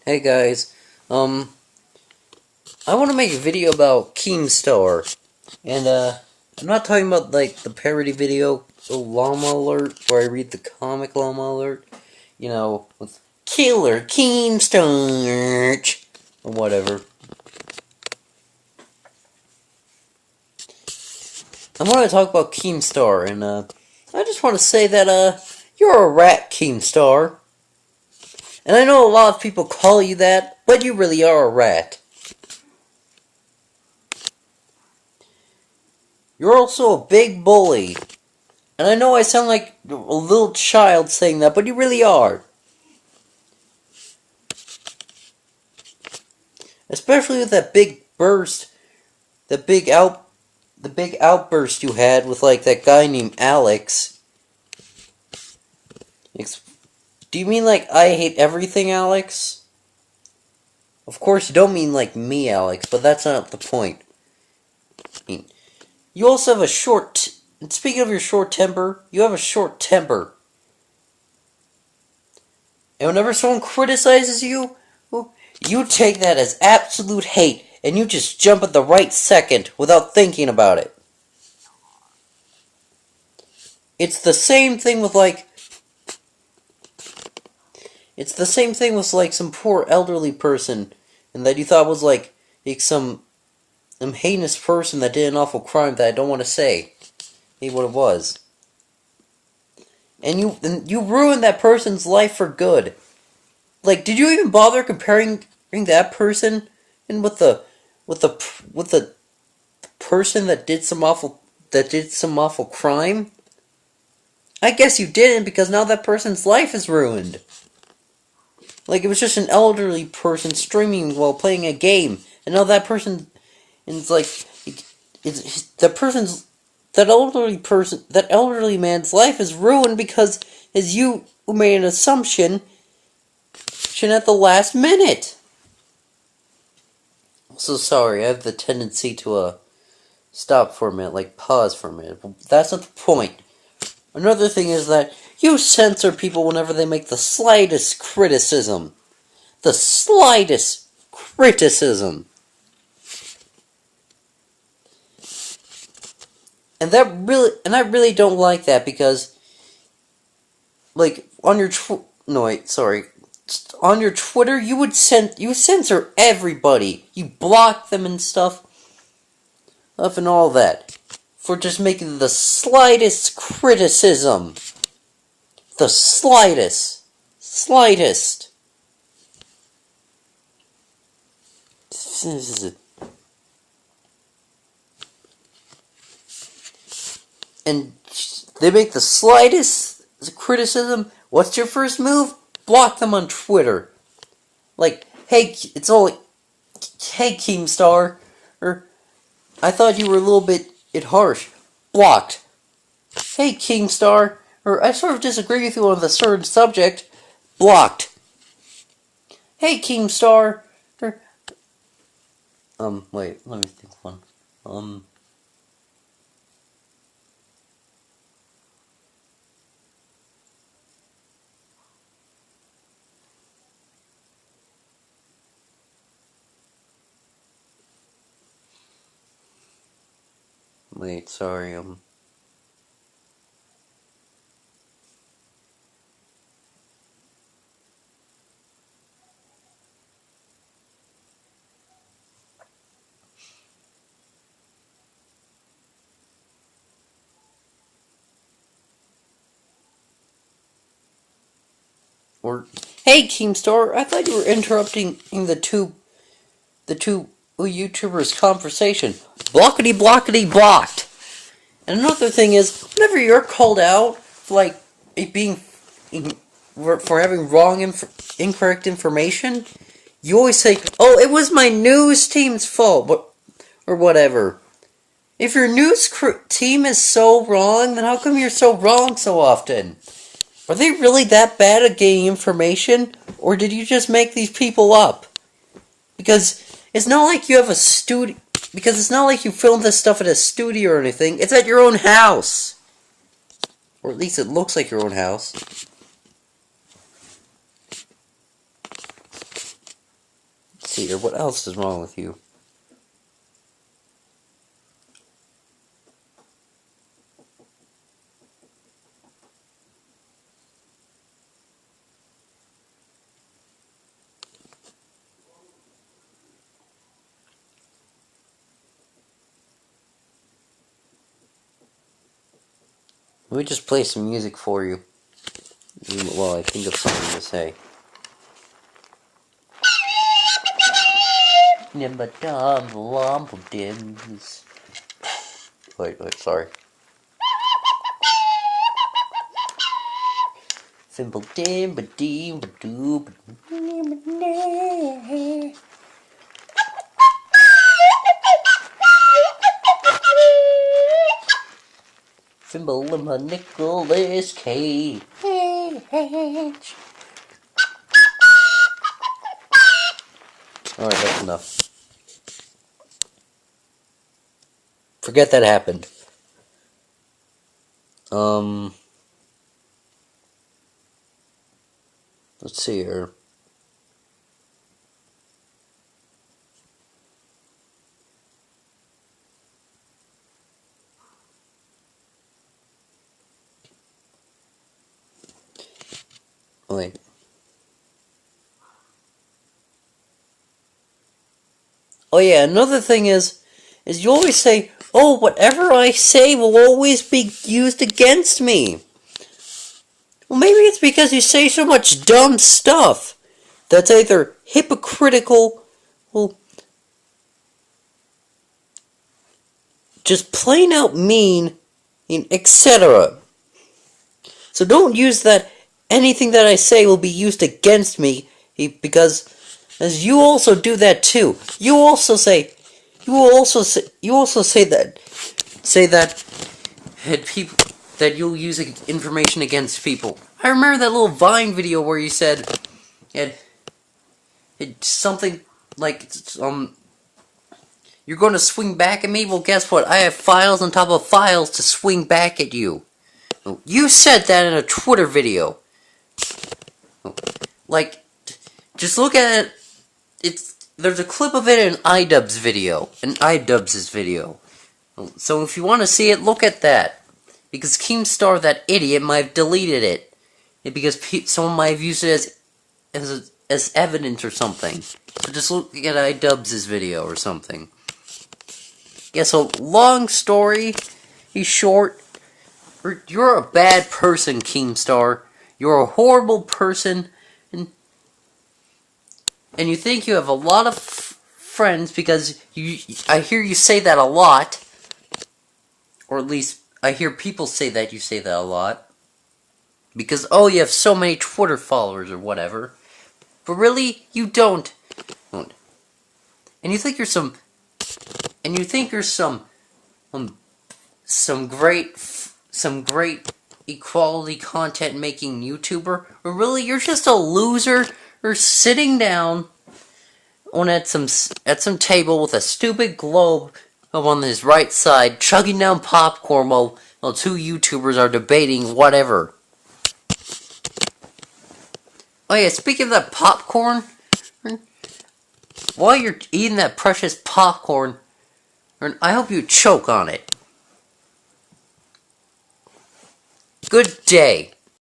Hey guys, I want to make a video about Keemstar, and I'm not talking about like the parody video, Llama Alert, where I read the comic Llama Alert, with Killer Keemstar, or whatever. I want to talk about Keemstar, and I just want to say that you're a rat, Keemstar. And I know a lot of people call you that, but you really are a rat. You're also a big bully. And I know I sound like a little child saying that, but you really are. Especially with that big burst, the big outburst you had with like that guy named Alex. Do you mean like I hate everything, Alex? Of course you don't mean like me, Alex, but that's not the point. I mean, you also have a short... Speaking of your short temper, you have a short temper. And whenever someone criticizes you, you take that as absolute hate, and you just jump at the right second without thinking about it. It's the same thing with like... It's the same thing with like some poor elderly person, and that you thought was like some heinous person that did an awful crime that I don't want to say what it was. And you ruined that person's life for good. Like, did you even bother comparing that person and with the person that did some awful crime? I guess you didn't, because now that person's life is ruined. Like, it was just an elderly person streaming while playing a game, and now that person is like, that elderly man's life is ruined because you made an assumption at the last minute. I'm so sorry, I have the tendency to stop for a minute, like pause for a minute. But that's not the point. Another thing is that you censor people whenever they make the slightest criticism. The slightest criticism. And I really don't like that, because like on your on your Twitter, you censor everybody. You block them and stuff and all that for just making the slightest criticism. The slightest. And they make the slightest criticism. What's your first move? Block them on Twitter. Like, hey, it's all like, hey, Keemstar, or I thought you were a little bit harsh. Blocked. Hey, Keemstar, or I sort of disagree with you on the certain subject. Blocked. Hey, Keemstar, or wait, let me think one. Wait, sorry, or, hey, Keemstar, I thought you were interrupting the two YouTubers' conversation. Blockety blocked. And another thing is, whenever you're called out for like for having incorrect information, you always say, "Oh, it was my news team's fault," or whatever. If your news team is so wrong, then how come you're so wrong so often? Are they really that bad at getting information, or did you just make these people up? Because it's not like you have a studio. Because it's not like you filmed this stuff at a studio or anything. It's at your own house. Or at least it looks like your own house. Let's see here, what else is wrong with you? Let me just play some music for you. While I think of something to say. Wait, sorry. Fimble dim ba dim ba doo ba. Fimble and my Nicholas Cage. Alright, that's enough. Forget that happened. Let's see here. Wait. Oh yeah, another thing is you always say, oh, whatever I say will always be used against me. Well, maybe it's because you say so much dumb stuff that's either hypocritical, well, just plain out mean, etc. So don't use that anything that I say will be used against me, because as you also do that too. You also say that you'll use information against people. I remember that little Vine video where you said it's something like you're going to swing back at me. Well, guess what? I have files on top of files to swing back at you. You said that in a Twitter video. Like, just look at it. There's a clip of it in iDubbbz's video. So if you want to see it, look at that. Because Keemstar, that idiot, might have deleted it. Because someone might have used it as evidence or something. So just look at iDubbbz's video or something. Yeah, so long story, he's short. You're a bad person, Keemstar. You're a horrible person. And you think you have a lot of friends because I hear you say that a lot. Or at least, I hear people say that you say that a lot. Because, oh, you have so many Twitter followers or whatever. But really, you don't. And you think you're some great equality content making YouTuber. But really, you're just a loser. Or sitting down at some table with a stupid globe on his right side, chugging down popcorn while two YouTubers are debating whatever. Oh yeah, speaking of that popcorn, while you're eating that precious popcorn, I hope you choke on it. Good day.